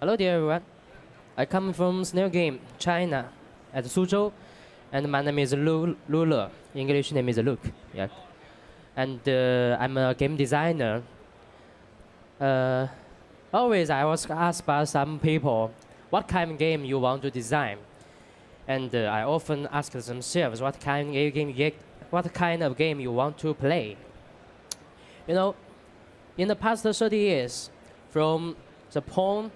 Hello dear everyone. I come from Snail Game, China, at Suzhou, and my name is Lulu. English name is Luke. Yeah. And I'm a game designer. Always I was asked by some people, what kind of game you want to design? And I often ask themselves, what kind of game you want to play? You know, in the past 30 years, from the pawn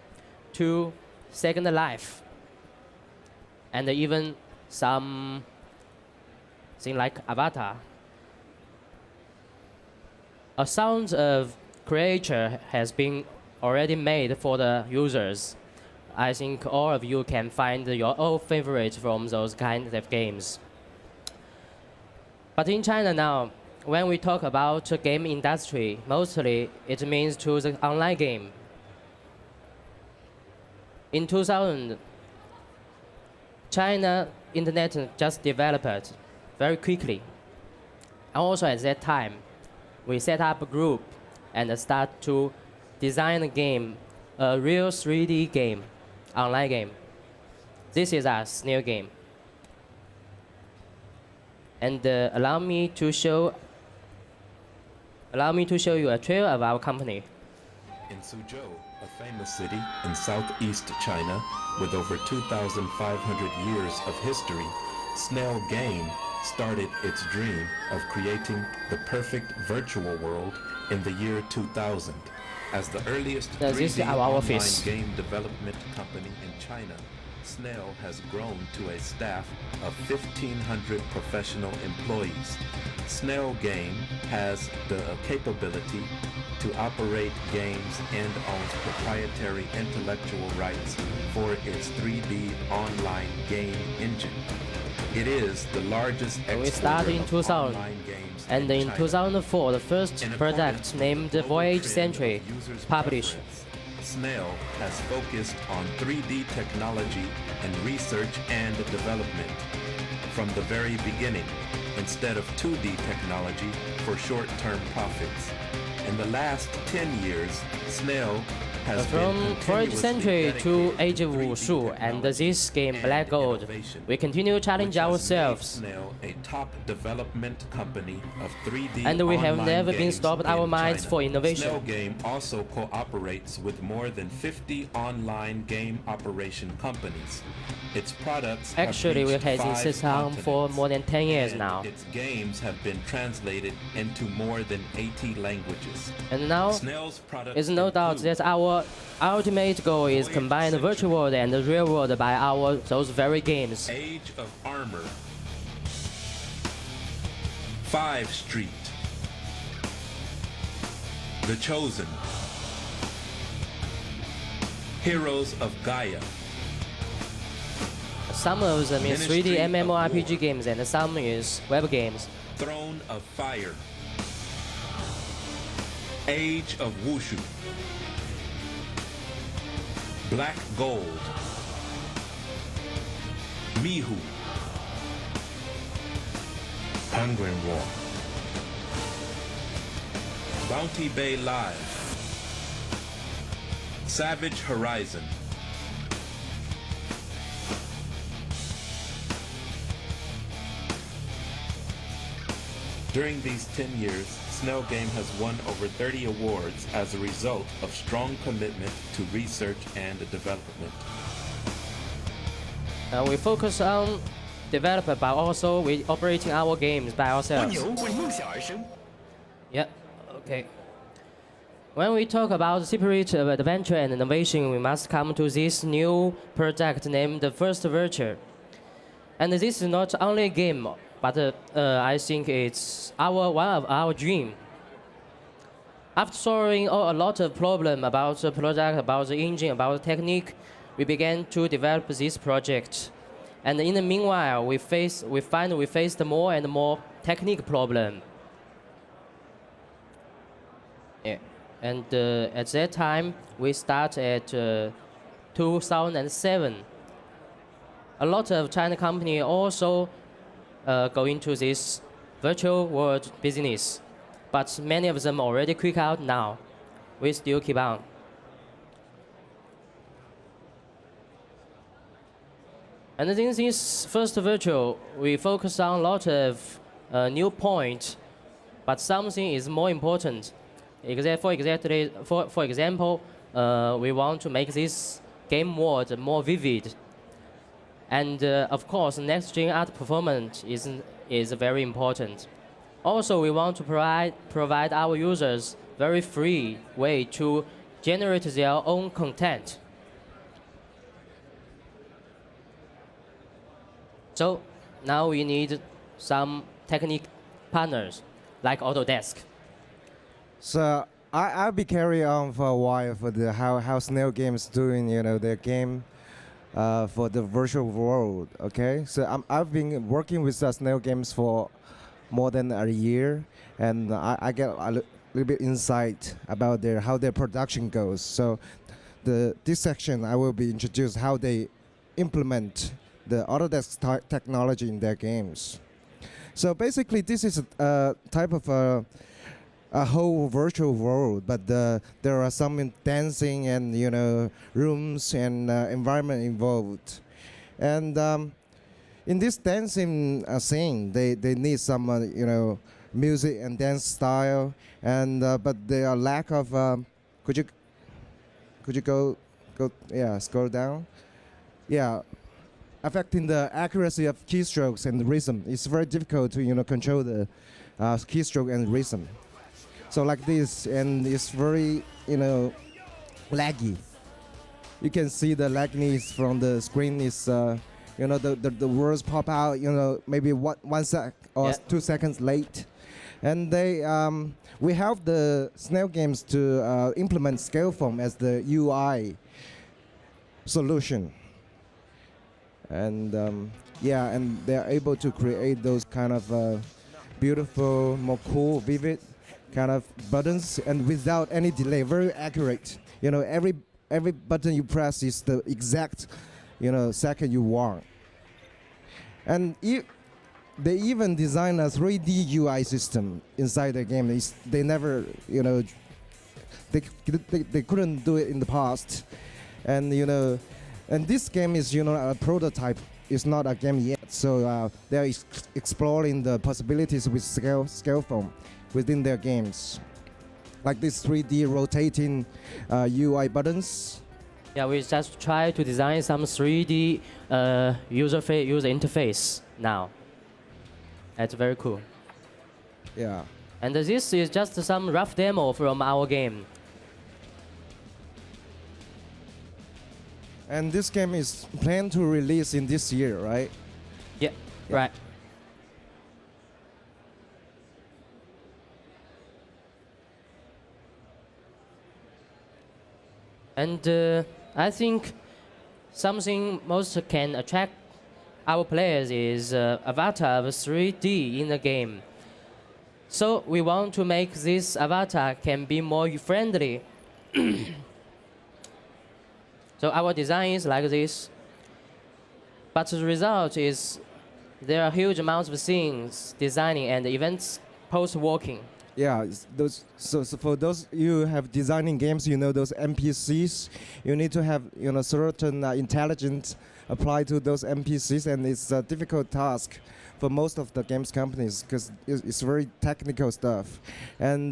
to Second Life, and even some thing like Avatar, a sound of creature has been already made for the users. I think all of you can find your own favorite from those kinds of games. But in China now, when we talk about the game industry, mostly it means to the online game. In 2000, China internet just developed very quickly. And also at that time, we set up a group and start to design a game, a real 3D game, online game. This is our Snail Game. And allow me to show you a trailer of our company. In Suzhou, a famous city in southeast China with over 2,500 years of history, Snail Game started its dream of creating the perfect virtual world in the year 2000. As the earliest 3D online game development company in China, Snail has grown to a staff of 1,500 professional employees. Snail Game has the capability to operate games and owns proprietary intellectual rights for its 3D online game engine. It is the largest exporter of online games and in 2004, the first product named Voyage Century published. Snail has focused on 3D technology and research and development from the very beginning, instead of 2D technology for short-term profits. In the last 10 years, Snail has from Voyage Century to Age of Wushu and this game Black Gold, we continue to challenge ourselves. A top development company of 3D and we have never been stopped our minds for innovation. Snail Game also cooperates with more than 50 online game operation companies. Its products actually we have in system for more than 10 years now. Its games have been translated into more than 80 languages. And now, there's no doubt that our ultimate goal is combine the virtual world and the real world by those very games. Age of Armor, 5 Street, The Chosen, Heroes of Gaia. Some of them is 3D MMORPG games and some is web games. Throne of Fire, Age of Wushu, Black Gold, Mihu, Penguin War, Bounty Bay Live, Savage Horizon, During these 10 years, Snail Game has won over 30 awards as a result of strong commitment to research and development. We focus on development, but also we operating our games by ourselves. Yeah, okay. When we talk about the spirit of adventure and innovation, we must come to this new project named the First Virtue. And this is not only a game, but I think it's one of our dream. After solving a lot of problems about the product, about the engine, about the technique, we began to develop this project. And in the meanwhile, we faced more and more technical problem. Yeah. And at that time, we start at 2007. A lot of China company also go into this virtual world business, but many of them already quit out now. We still keep on. And in this first virtual, we focus on a lot of new points, but something is more important. For example, we want to make this game world more vivid. And of course, next-gen art performance is very important. Also, we want to provide our users very free way to generate their own content. So now we need some technique partners like Autodesk. So I'll be carrying on for a while for the how Snail Games doing, their game for the virtual world. Okay, so I've been working with Snail Games for more than a year, and I get a little bit insight about how their production goes. So this section I will be introduced how they implement the Autodesk technology in their games. So basically, this is a type of a whole virtual world, but there are some dancing and rooms and environment involved. And in this dancing scene, they need some music and dance style, and but there are lack of. Could you go scroll down? Yeah. Affecting the accuracy of keystrokes and the rhythm. It's very difficult to control the keystroke and rhythm. So like this, and it's very laggy. You can see the lagginess from the screen is the words pop out maybe 1 sec or 2 seconds late, and we help the Snail Games to implement Scaleform as the UI solution. And and they're able to create those kind of beautiful, more cool, vivid kind of buttons, and without any delay, very accurate. Every button you press is the exact second you want. And they even design a 3D UI system inside the game. They never they couldn't do it in the past, and and this game is, a prototype. It's not a game yet. So they're exploring the possibilities with Scaleform within their games, like this 3D rotating UI buttons. Yeah, we just try to design some 3D user interface now. That's very cool. Yeah. And this is just some rough demo from our game. And this game is planned to release in this year, right? Yeah, right. And I think something most can attract our players is avatar of 3D in the game. So we want to make this avatar can be more friendly. So our design is like this. But the result is there are huge amounts of things designing and events post-working. Yeah, so for those you have designing games, those NPCs, you need to have certain intelligence applied to those NPCs, and it's a difficult task for most of the games companies because it's very technical stuff. And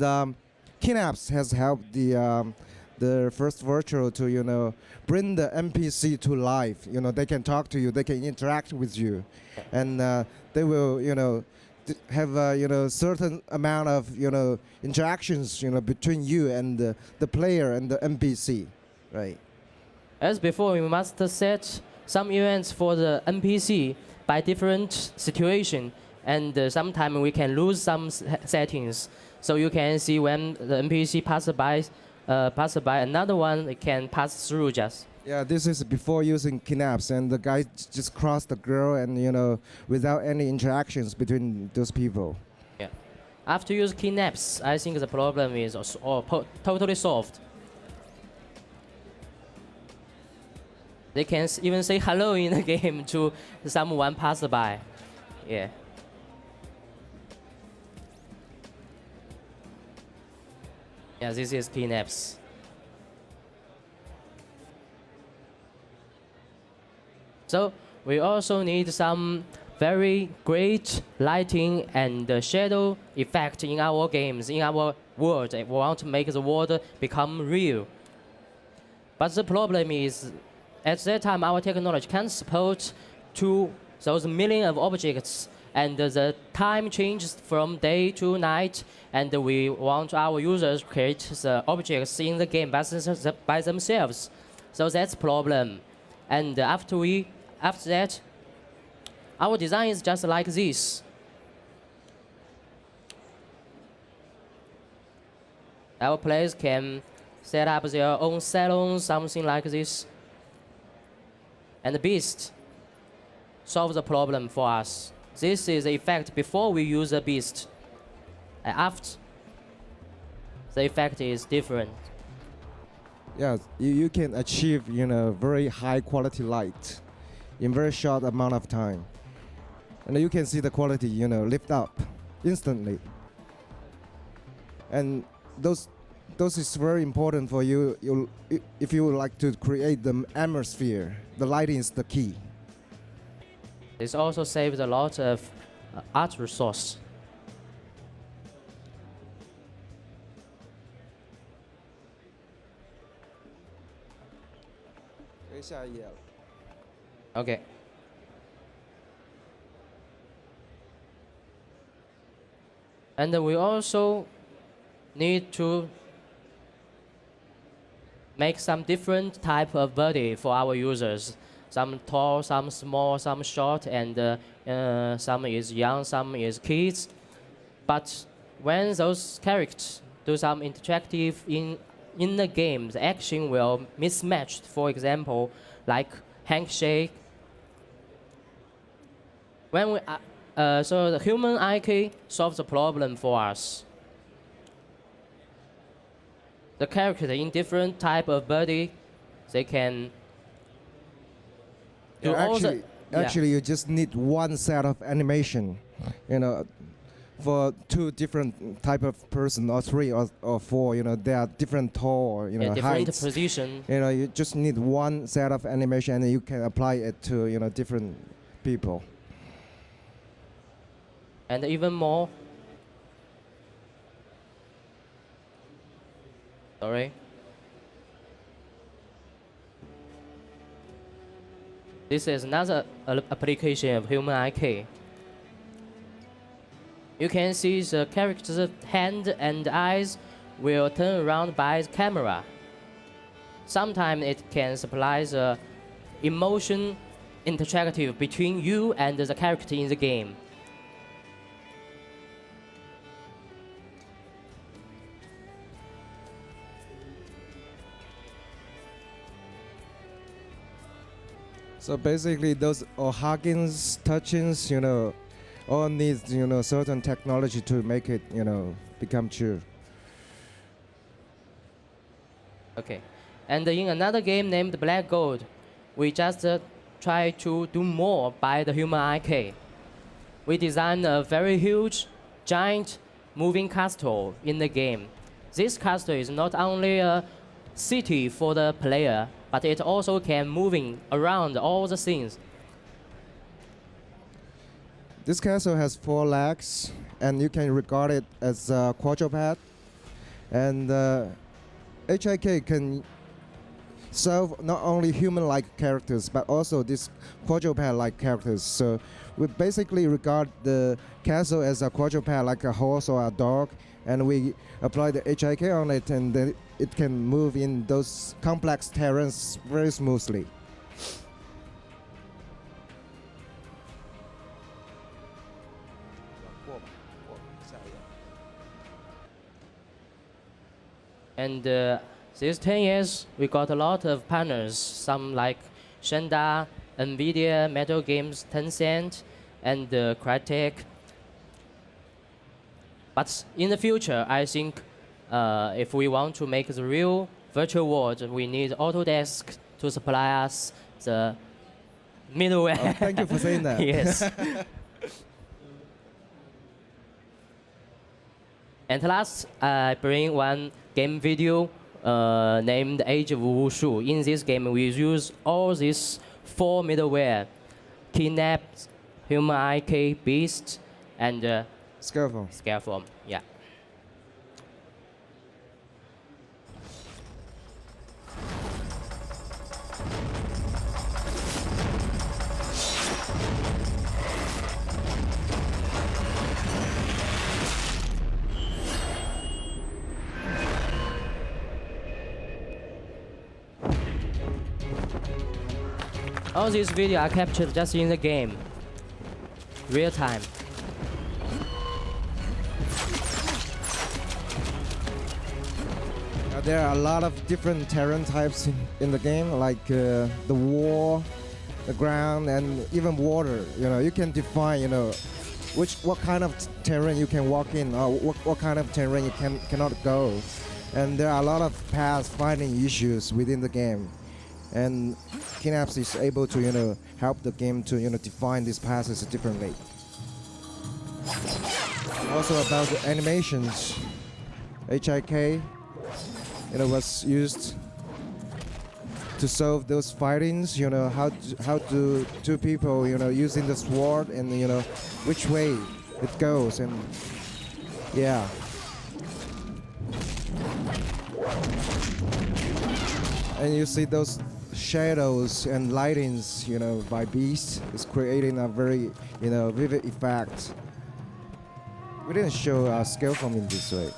Kinaps has helped the first virtual to bring the NPC to life. They can talk to you, they can interact with you, and they will have a certain amount of interactions between you and the player and the NPC, right? As before, we must set some events for the NPC by different situation, and sometimes we can lose some settings. So you can see when the NPC passes by another one, it can pass through just. Yeah, this is before using Kinaps, and the guy just crossed the girl, and without any interactions between those people. Yeah. After use Kinaps, I think the problem is totally solved. They can even say hello in the game to someone pass by. Yeah. Yeah, this is Kinaps. So we also need some very great lighting and shadow effect in our games, in our world. We want to make the world become real. But the problem is, at that time, our technology can't support to those millions of objects, and the time changes from day to night, and we want our users to create the objects in the game by themselves. So that's the problem. And after that, our design is just like this. Our players can set up their own salon, something like this. And the beast solves the problem for us. This is the effect before we use the beast. After, the effect is different. Yeah, you can achieve very high quality light in very short amount of time, and you can see the quality lift up instantly. And those is very important for you. If you would like to create the atmosphere, the lighting is the key. This also saves a lot of art resource. Okay. And we also need to make some different type of body for our users. Some tall, some small, some short, and some is young, some is kids. But when those characters do some interactive in the game, the action will mismatched. For example, like handshake. When we, so the human IK solves the problem for us. The character in different type of body, they can do all the. Actually, you just need one set of animation, for two different type of person, or three or four. They are different tall, different heights. position. You just need one set of animation, and you can apply it to different people. And even more. Sorry. This is another application of human IK. You can see the character's hand and eyes will turn around by the camera. Sometimes it can supply the emotion interactive between you and the character in the game. So basically, those huggings, touchings, all needs certain technology to make it become true. Okay, and in another game named Black Gold, we just try to do more by the human IK. We designed a very huge, giant, moving castle in the game. This castle is not only a city for the player, but it also can moving around all the scenes. This castle has 4 legs, and you can regard it as a quadruped. And HIK can serve not only human-like characters, but also these quadruped-like characters. So we basically regard the castle as a quadruped, like a horse or a dog, and we apply the HIK on it, and then it can move in those complex terrains very smoothly. And these 10 years, we got a lot of partners, some like Shanda, NVIDIA, Metal Games, Tencent, and Crytek. But in the future, I think if we want to make the real virtual world, we need Autodesk to supply us the middleware. Oh, thank you for saying that. Yes. And last, I bring one game video named Age of Wushu. In this game, we use all these 4 middleware. kidnapped, human IK, beast, and Scaffold. scaffold. Yeah. All these videos are captured just in the game, real time. There are a lot of different terrain types in the game, like the wall, the ground, and even water. You can define, what kind of terrain you can walk in, or what kind of terrain you cannot go. And there are a lot of path finding issues within the game. And Kinaps is able to, help the game to, define these passes differently. Also about the animations, HIK, was used to solve those fightings. How do two people, using the sword, and which way it goes, and yeah. And you see those shadows and lightings, by Beast is creating a very, vivid effect. We didn't show scale from in this way.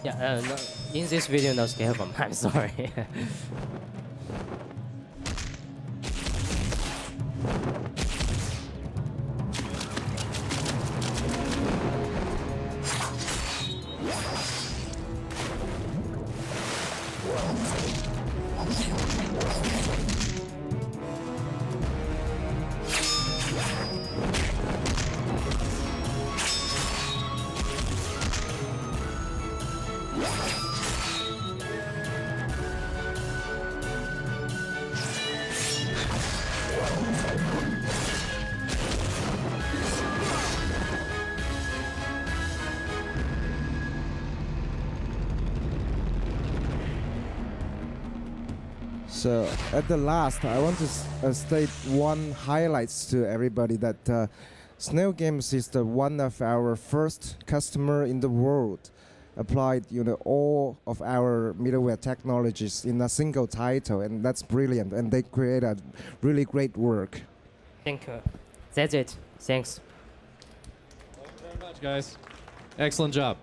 Yeah, no, in this video, no scaffold. I'm sorry. So at the last, I want to state one highlights to everybody that Snail Games is one of our first customer in the world. Applied, all of our middleware technologies in a single title, and that's brilliant. And they create a really great work. Thank you. That's it. Thanks. Thank you very much, guys. Excellent job.